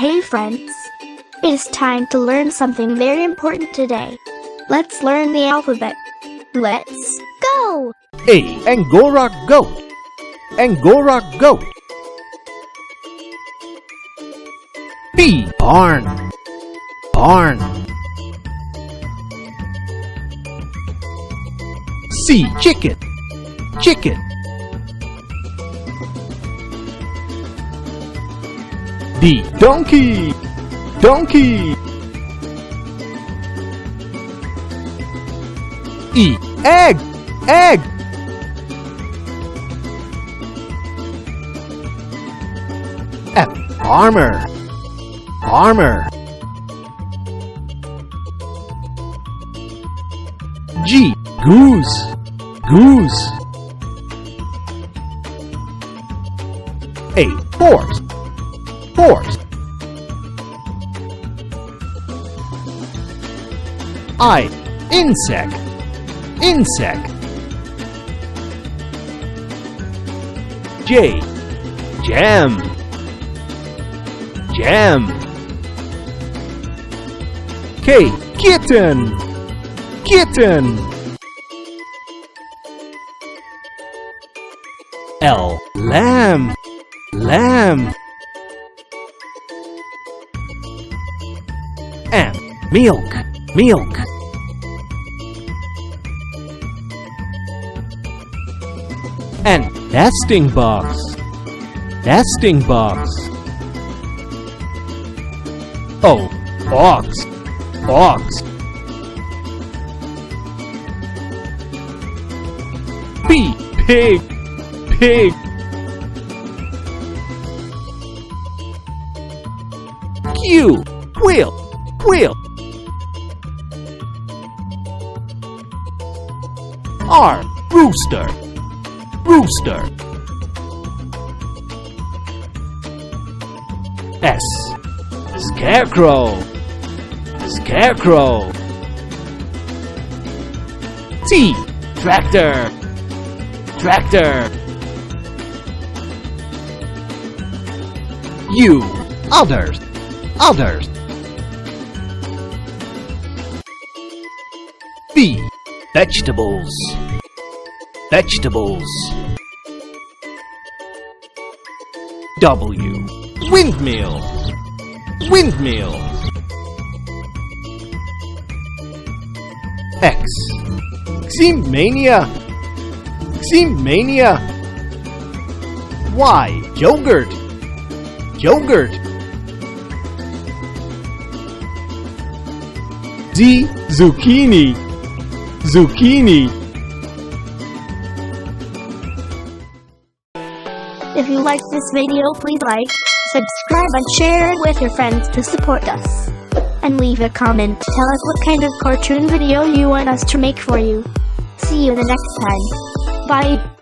Hey friends! It is time to learn something very important today. Let's learn the alphabet. Let's go! A. Angora goat. Angora goat. B. Barn. Barn. C. Chicken. Chicken. D. Donkey. Donkey. E. Egg. Egg. F. Farmer. Farmer. G. Goose. Goose. A. Horse. Horse. I. Insect. Insect. J. Jam. Jam. K. Kitten. Kitten. L. Lamb. Lamb. M. Milk. Milk. N. Nesting box. Nesting box. O. Ox. Ox. P. Pig. Pig. Q. Quill. Quill. R. Rooster. Rooster. S. Scarecrow. Scarecrow. T. Tractor. Tractor. U. Others. Others. V. Vegetables. Vegetables. W. Windmill. Windmill. X. Ximania. Ximania. Y. Yogurt. Yogurt. Z. Zucchini. Zucchini. If you liked this video, please like, subscribe and share it with your friends to support us. And leave a comment. Tell us what kind of cartoon video you want us to make for you. See you the next time. Bye.